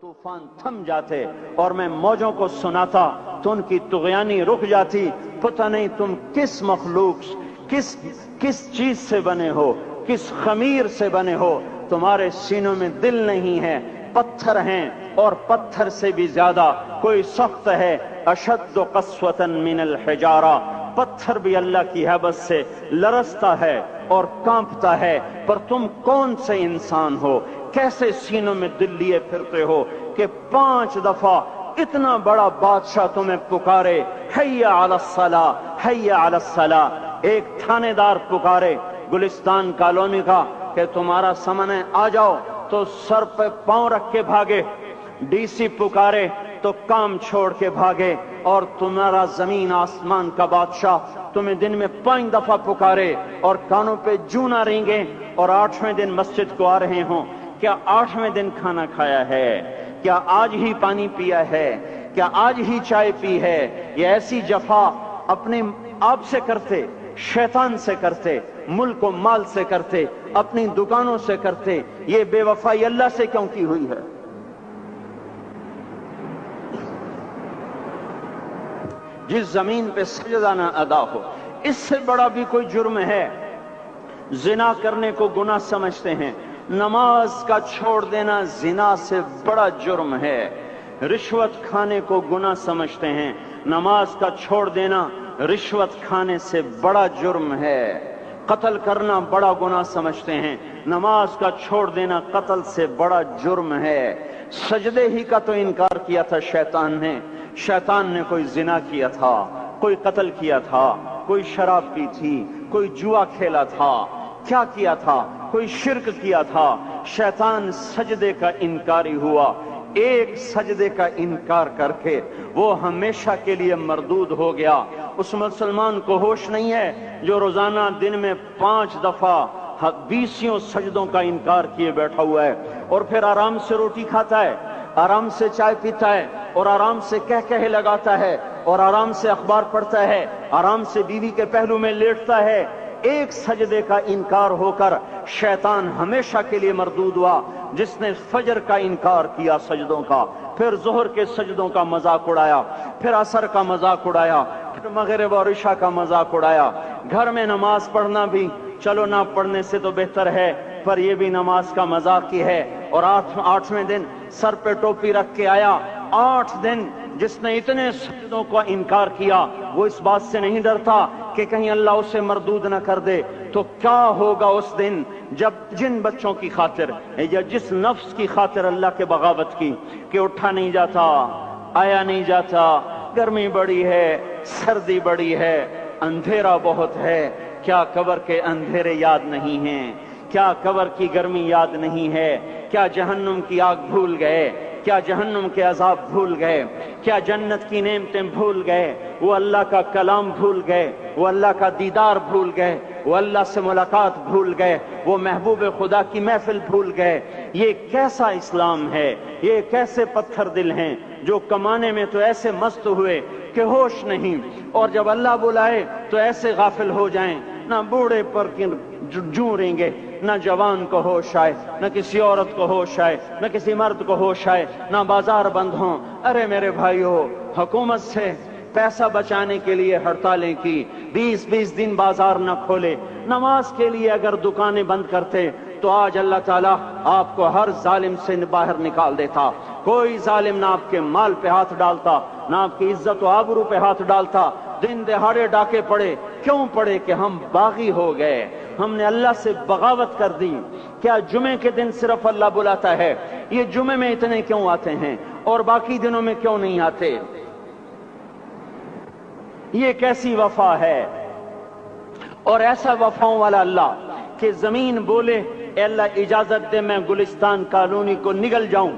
طوفان تھم جاتے اور میں موجوں کو سناتا تو ان کی طغیانی رک جاتی. پتہ نہیں تم کس مخلوق کس چیز سے بنے ہو, کس خمیر سے بنے ہو. تمہارے سینوں میں دل نہیں ہے, پتھر ہیں, اور پتھر سے بھی زیادہ کوئی سخت ہے. اشد قسوة من الحجارہ, پتھر بھی اللہ کی ہیبت سے لرزتا ہے اور کانپتا ہے. پر تم کون سے انسان ہو, کیسے سینوں میں دل لیے پھرتے ہو کہ 5 دفعہ اتنا بڑا بادشاہ تمہیں پکارے, حی علی الصلاۃ, حی علی الصلاۃ. ایک تھانے دار پکارے گلستان کالونی کا کہ تمہارا سامنے آ جاؤ تو سر پہ پاؤں رکھ کے بھاگے. ڈی سی پکارے تو کام چھوڑ کے بھاگے. اور تمہارا زمین آسمان کا بادشاہ تمہیں دن میں 5 دفعہ پکارے اور کانوں پہ جوں نہ رینگے اور 8ویں دن مسجد کو آ رہے ہوں. کیا 8ویں دن کھانا کھایا ہے؟ کیا آج ہی پانی پیا ہے؟ کیا آج ہی چائے پی ہے؟ یہ ایسی جفا اپنے آپ سے کرتے, شیطان سے کرتے, ملک و مال سے کرتے, اپنی دکانوں سے کرتے. یہ بے وفائی اللہ سے کیوں کی ہوئی ہے؟ جس زمین پہ سجدہ نہ ادا ہو, اس سے بڑا بھی کوئی جرم ہے؟ زنا کرنے کو گناہ سمجھتے ہیں, نماز کا چھوڑ دینا زنا سے بڑا جرم ہے. رشوت کھانے کو گناہ سمجھتے ہیں, نماز کا چھوڑ دینا رشوت کھانے سے بڑا جرم ہے. قتل کرنا بڑا گناہ سمجھتے ہیں, نماز کا چھوڑ دینا قتل سے بڑا جرم ہے. سجدے ہی کا تو انکار کیا تھا شیطان نے. شیطان نے کوئی زنا کیا تھا, کوئی قتل کیا تھا, کوئی شراب پی تھی, کوئی جوا کھیلا تھا, کیا کیا تھا, کوئی شرک کیا تھا. شیطان سجدے کا انکاری ہوا. ایک سجدے کا انکار کر کے وہ ہمیشہ کے لیے مردود ہو گیا. اس مسلمان کو ہوش نہیں ہے جو روزانہ دن میں 5 دفعہ 20 سجدوں کا انکار کیے بیٹھا ہوا ہے, اور پھر آرام سے روٹی کھاتا ہے, آرام سے چائے پیتا ہے, اور آرام سے کہے لگاتا ہے, اور آرام سے اخبار پڑھتا ہے, آرام سے بیوی کے پہلو میں لیٹتا ہے. ایک سجدے کا انکار ہو کر شیطان ہمیشہ کے لیے مردود ہوا. جس نے فجر کا انکار کیا سجدوں کا, پھر ظہر کے سجدوں کا مذاق اڑایا, پھر عصر کا مذاق اڑایا, پھر مغرب اور عشاء کا مذاق اڑایا. گھر میں نماز پڑھنا بھی چلو نہ پڑھنے سے تو بہتر ہے, پر یہ بھی نماز کا مذاق ہی ہے. اور 8ویں دن سر پہ ٹوپی رکھ کے آیا. 8 دن جس نے اتنے سجدوں کا انکار کیا وہ اس بات سے نہیں ڈرتا کہ کہیں اللہ اسے مردود نہ کر دے. تو کیا ہوگا اس دن جب جن بچوں کی خاطر یا جس نفس کی خاطر اللہ کے بغاوت کی کہ اٹھا نہیں جاتا, آیا نہیں جاتا, گرمی بڑی ہے, سردی بڑی ہے, اندھیرا بہت ہے. کیا قبر کے اندھیرے یاد نہیں ہیں؟ کیا قبر کی گرمی یاد نہیں ہے؟ کیا جہنم کی آگ بھول گئے؟ کیا جہنم کے عذاب بھول گئے؟ کیا جنت کی نعمتیں بھول گئے؟ وہ اللہ کا کلام بھول گئے, وہ اللہ کا دیدار بھول گئے, وہ اللہ سے ملاقات بھول گئے, وہ محبوب خدا کی محفل بھول گئے. یہ کیسا اسلام ہے؟ یہ کیسے پتھر دل ہیں جو کمانے میں تو ایسے مست ہوئے کہ ہوش نہیں, اور جب اللہ بلائے تو ایسے غافل ہو جائیں. نہ بوڑھے پر جوں رہیں گے, نہ جوان کو ہوش آئے, نہ کسی عورت کو ہوش آئے, نہ کسی مرد کو ہوش آئے, نہ بازار بند ہوں. ارے میرے بھائیو, حکومت سے پیسہ بچانے کے لیے ہڑتالیں کی, 20 دن بازار نہ کھولے. نماز کے لیے اگر دکانیں بند کرتے تو آج اللہ تعالیٰ آپ کو ہر ظالم سے باہر نکال دیتا. کوئی ظالم نہ آپ کے مال پہ ہاتھ ڈالتا, نہ آپ کی عزت و آبرو پہ ہاتھ ڈالتا. دن دہاڑے ڈاکے پڑے, کیوں پڑے؟ کہ ہم باغی ہو گئے, ہم نے اللہ سے بغاوت کر دی. کیا جمعے کے دن صرف اللہ بلاتا ہے؟ یہ جمعے میں اتنے کیوں آتے ہیں اور باقی دنوں میں کیوں نہیں آتے؟ یہ کیسی وفا ہے؟ اور ایسا وفاؤں والا اللہ کہ زمین بولے اے اللہ اجازت دے میں گلستان کالونی کو نگل جاؤں,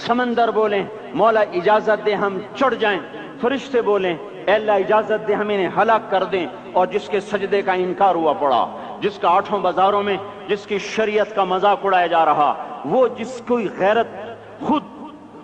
سمندر بولیں مولا اجازت دے ہم چڑھ جائیں, فرشتے بولیں اے اللہ اجازت دے ہم انہیں ہلاک کر دیں. اور جس کے سجدے کا انکار ہوا پڑا, جس کا 8 بازاروں میں جس کی شریعت کا مذاق اڑایا جا رہا, وہ جس کوئی غیرت خود